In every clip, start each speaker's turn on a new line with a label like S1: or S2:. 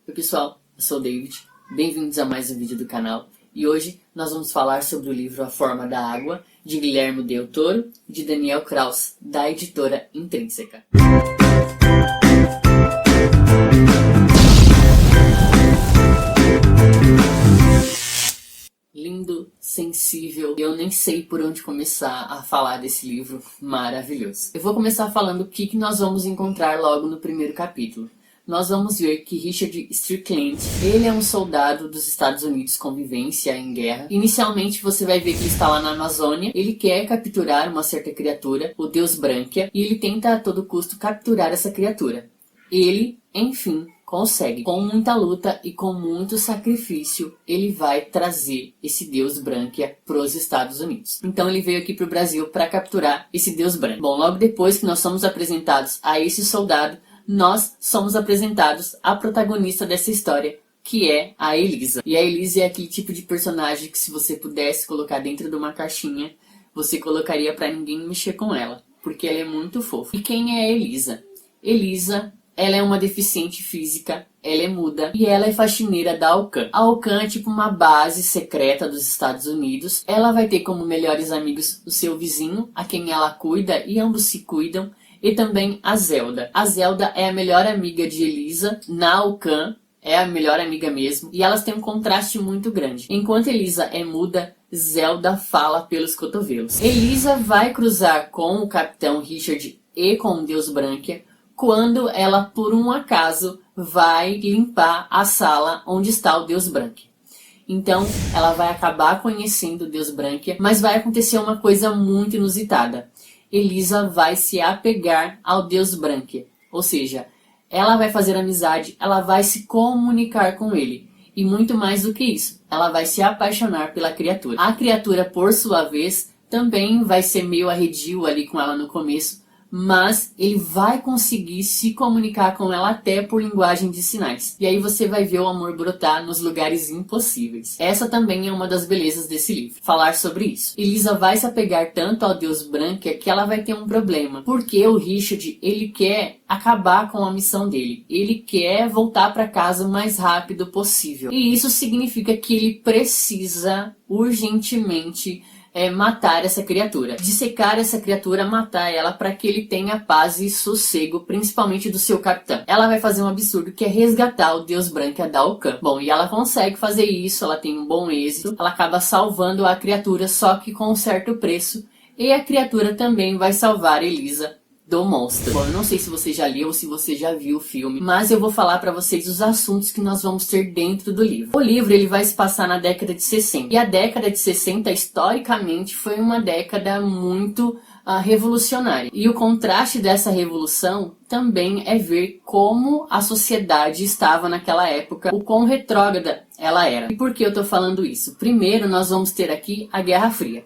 S1: Oi pessoal, eu sou o David, bem-vindos a mais um vídeo do canal e hoje nós vamos falar sobre o livro A Forma da Água, de Guilherme Del Toro e de Daniel Kraus, da editora Intrínseca. Lindo, sensível, eu nem sei por onde começar a falar desse livro maravilhoso. Eu vou começar falando o que nós vamos encontrar logo no primeiro capítulo. Nós vamos ver que Richard Strickland, ele é um soldado dos Estados Unidos com vivência em guerra. Inicialmente você vai ver que ele está lá na Amazônia, ele quer capturar uma certa criatura, o deus Branquia, e ele tenta a todo custo capturar essa criatura. Ele, enfim, consegue. Com muita luta e com muito sacrifício, ele vai trazer esse deus Branquia para os Estados Unidos. Então ele veio aqui para o Brasil para capturar esse deus Branquia. Bom, logo depois que nós somos apresentados a esse soldado, nós somos apresentados à protagonista dessa história, que é a Elisa. E a Elisa é aquele tipo de personagem que, se você pudesse colocar dentro de uma caixinha, você colocaria para ninguém mexer com ela, porque ela é muito fofa. E quem é a Elisa? Elisa, ela é uma deficiente física, ela é muda e ela é faxineira da Alcan. A Alcan é tipo uma base secreta dos Estados Unidos. Ela vai ter como melhores amigos o seu vizinho, a quem ela cuida, e ambos se cuidam. E também a Zelda. A Zelda é a melhor amiga de Elisa na Alcan, é a melhor amiga mesmo, e elas têm um contraste muito grande. Enquanto Elisa é muda, Zelda fala pelos cotovelos. Elisa vai cruzar com o Capitão Richard e com o Deus Branquia quando ela, por um acaso, vai limpar a sala onde está o Deus Branquia. Então, ela vai acabar conhecendo o Deus Branquia, mas vai acontecer uma coisa muito inusitada. Elisa vai se apegar ao deus Branquia, ou seja, ela vai fazer amizade, ela vai se comunicar com ele. E muito mais do que isso, ela vai se apaixonar pela criatura. A criatura, por sua vez, também vai ser meio arredio ali com ela no começo, mas ele vai conseguir se comunicar com ela até por linguagem de sinais. E aí você vai ver o amor brotar nos lugares impossíveis. Essa também é uma das belezas desse livro, falar sobre isso. Elisa vai se apegar tanto ao deus Branquia que ela vai ter um problema, porque o Richard, ele quer acabar com a missão dele. Ele quer voltar para casa o mais rápido possível. E isso significa que ele precisa urgentemente matar essa criatura, dissecar essa criatura, matar ela para que ele tenha paz e sossego, principalmente do seu capitão. Ela vai fazer um absurdo que é resgatar o deus Branquia da Alcan. Bom, e ela consegue fazer isso, ela tem um bom êxito, ela acaba salvando a criatura, só que com um certo preço, e a criatura também vai salvar Elisa do monstro. Bom, eu não sei se você já leu ou se você já viu o filme, mas eu vou falar para vocês os assuntos que nós vamos ter dentro do livro. O livro, ele vai se passar na década de 60. E a década de 60, historicamente, foi uma década muito revolucionária. E o contraste dessa revolução também é ver como a sociedade estava naquela época, o quão retrógrada ela era. E por que eu estou falando isso? Primeiro, nós vamos ter aqui a Guerra Fria.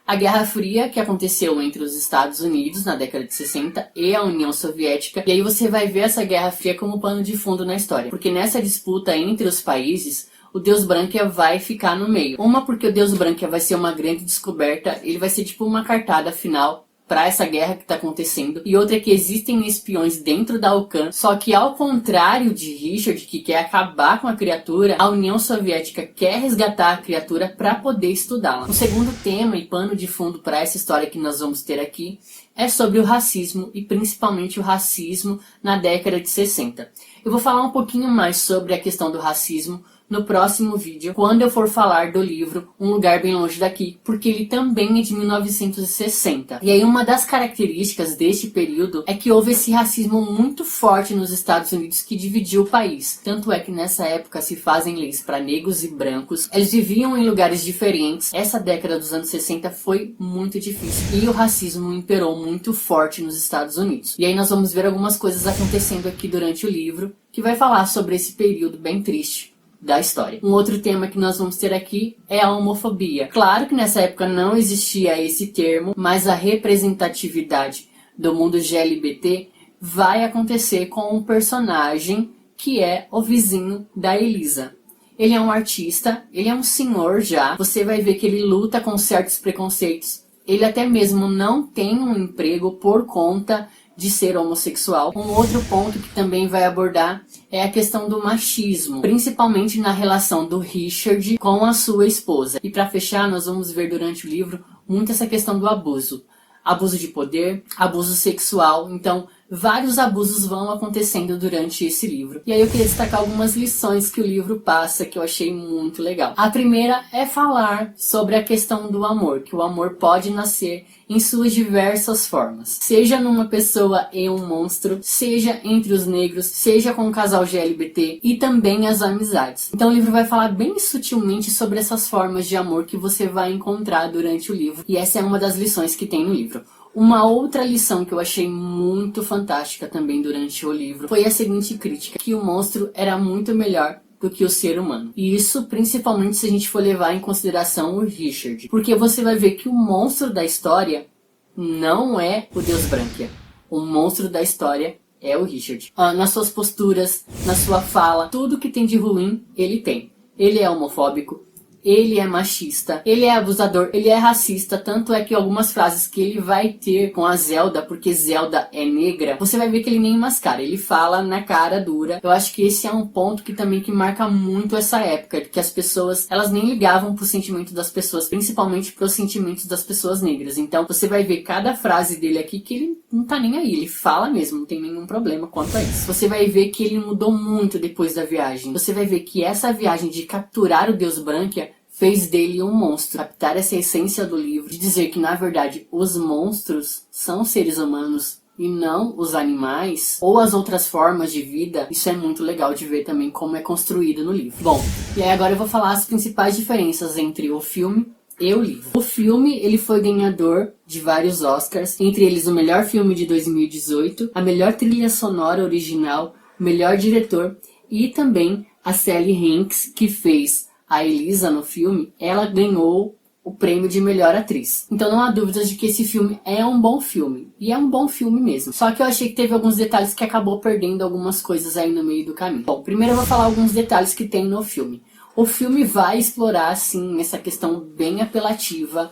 S1: A Guerra Fria, que aconteceu entre os Estados Unidos na década de 60 e a União Soviética. E aí você vai ver essa Guerra Fria como pano de fundo na história. Porque nessa disputa entre os países, o deus Branquia vai ficar no meio. Uma, porque o deus Branquia vai ser uma grande descoberta, ele vai ser tipo uma cartada final para essa guerra que está acontecendo. E outra é que existem espiões dentro da Alcan, só que ao contrário de Richard, que quer acabar com a criatura, a União Soviética quer resgatar a criatura para poder estudá-la. O segundo tema e pano de fundo para essa história que nós vamos ter aqui é sobre o racismo, e principalmente o racismo na década de 60. Eu vou falar um pouquinho mais sobre a questão do racismo no próximo vídeo, quando eu for falar do livro Um Lugar Bem Longe Daqui, porque ele também é de 1960. E aí uma das características deste período é que houve esse racismo muito forte nos Estados Unidos que dividiu o país. Tanto é que nessa época se fazem leis para negros e brancos, eles viviam em lugares diferentes. Essa década dos anos 60 foi muito difícil e o racismo imperou muito forte nos Estados Unidos. E aí nós vamos ver algumas coisas acontecendo aqui durante o livro, que vai falar sobre esse período bem triste da história. Um outro tema que nós vamos ter aqui é a homofobia. Claro que nessa época não existia esse termo, mas a representatividade do mundo GLBT vai acontecer com um personagem que é o vizinho da Elisa. Ele é um artista, ele é um senhor já, você vai ver que ele luta com certos preconceitos. Ele até mesmo não tem um emprego por conta de ser homossexual. Um outro ponto que também vai abordar é a questão do machismo, principalmente na relação do Richard com a sua esposa. E para fechar, nós vamos ver durante o livro muito essa questão do abuso. Abuso de poder, abuso sexual, então vários abusos vão acontecendo durante esse livro. E aí eu queria destacar algumas lições que o livro passa que eu achei muito legal. A primeira é falar sobre a questão do amor, que o amor pode nascer em suas diversas formas. Seja numa pessoa e um monstro, seja entre os negros, seja com o casal LGBT e também as amizades. Então o livro vai falar bem sutilmente sobre essas formas de amor que você vai encontrar durante o livro. E essa é uma das lições que tem no livro. Uma outra lição que eu achei muito fantástica também durante o livro foi a seguinte crítica, que o monstro era muito melhor do que o ser humano. E isso principalmente se a gente for levar em consideração o Richard. Porque você vai ver que o monstro da história não é o Deus Branquia. O monstro da história é o Richard. Nas suas posturas, na sua fala, tudo que tem de ruim, ele tem. Ele é homofóbico. Ele é machista, ele é abusador, ele é racista, tanto é que algumas frases que ele vai ter com a Zelda, porque Zelda é negra, você vai ver que ele nem mascara, ele fala na cara dura. Eu acho que esse é um ponto que também que marca muito essa época, que as pessoas, elas nem ligavam pro sentimento das pessoas, principalmente pros sentimentos das pessoas negras. Então você vai ver cada frase dele aqui que ele não tá nem aí, ele fala mesmo, não tem nenhum problema quanto a isso. Você vai ver que ele mudou muito depois da viagem. Você vai ver que essa viagem de capturar o Deus Branquia fez dele um monstro. Captar essa essência do livro, de dizer que na verdade os monstros são seres humanos e não os animais ou as outras formas de vida, isso é muito legal de ver também como é construído no livro. Bom, e aí agora eu vou falar as principais diferenças entre o filme e o livro. O filme, ele foi ganhador de vários Oscars, entre eles o melhor filme de 2018, a melhor trilha sonora original, o melhor diretor e também a Sally Hanks, que fez a Elisa no filme, ela ganhou o prêmio de melhor atriz. Então não há dúvidas de que esse filme é um bom filme. E é um bom filme mesmo. Só que eu achei que teve alguns detalhes que acabou perdendo algumas coisas aí no meio do caminho. Bom, primeiro eu vou falar alguns detalhes que tem no filme. O filme vai explorar, sim, essa questão bem apelativa,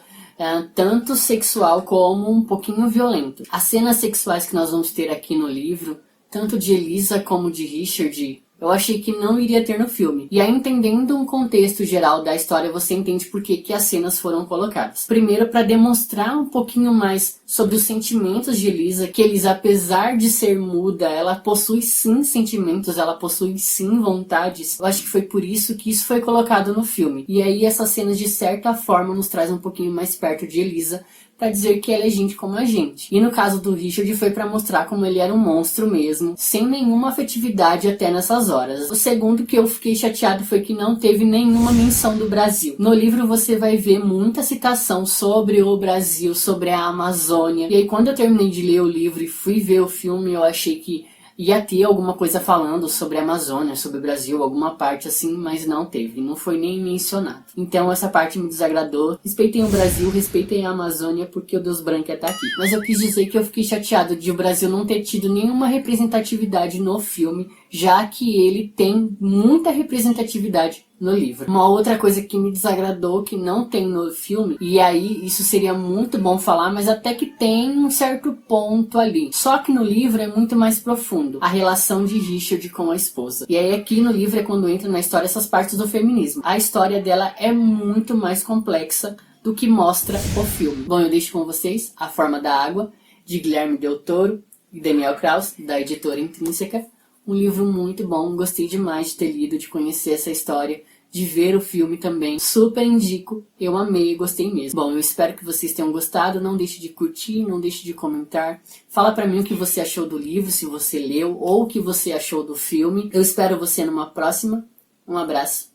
S1: tanto sexual como um pouquinho violento. As cenas sexuais que nós vamos ter aqui no livro, tanto de Elisa como de Richard, eu achei que não iria ter no filme. E aí, entendendo um contexto geral da história, você entende por que as cenas foram colocadas. Primeiro, para demonstrar um pouquinho mais sobre os sentimentos de Elisa, que Elisa, apesar de ser muda, ela possui sim sentimentos, ela possui sim vontades. Eu acho que foi por isso que isso foi colocado no filme. E aí, essas cenas, de certa forma, nos traz um pouquinho mais perto de Elisa, para dizer que ela é gente como a gente. E no caso do Richard foi para mostrar como ele era um monstro mesmo, sem nenhuma afetividade até nessas horas. O segundo que eu fiquei chateado foi que não teve nenhuma menção do Brasil. No livro você vai ver muita citação sobre o Brasil, sobre a Amazônia. E aí quando eu terminei de ler o livro e fui ver o filme, eu achei que ia ter alguma coisa falando sobre a Amazônia, sobre o Brasil, alguma parte assim, mas não teve, não foi nem mencionado. Então essa parte me desagradou. Respeitem o Brasil, respeitem a Amazônia, porque o Deus Branquia tá aqui. Mas eu quis dizer que eu fiquei chateado de o Brasil não ter tido nenhuma representatividade no filme, já que ele tem muita representatividade no livro. Uma outra coisa que me desagradou, que não tem no filme, e aí isso seria muito bom falar, mas até que tem um certo ponto ali. Só que no livro é muito mais profundo, a relação de Richard com a esposa. E aí aqui no livro é quando entra na história essas partes do feminismo. A história dela é muito mais complexa do que mostra o filme. Bom, eu deixo com vocês A Forma da Água, de Guilherme Del Toro e Daniel Kraus, da editora Intrínseca. Um livro muito bom, gostei demais de ter lido, de conhecer essa história, de ver o filme também. Super indico, eu amei, gostei mesmo. Bom, eu espero que vocês tenham gostado, não deixe de curtir, não deixe de comentar. Fala pra mim o que você achou do livro, se você leu, ou o que você achou do filme. Eu espero você numa próxima. Um abraço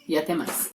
S1: e até mais.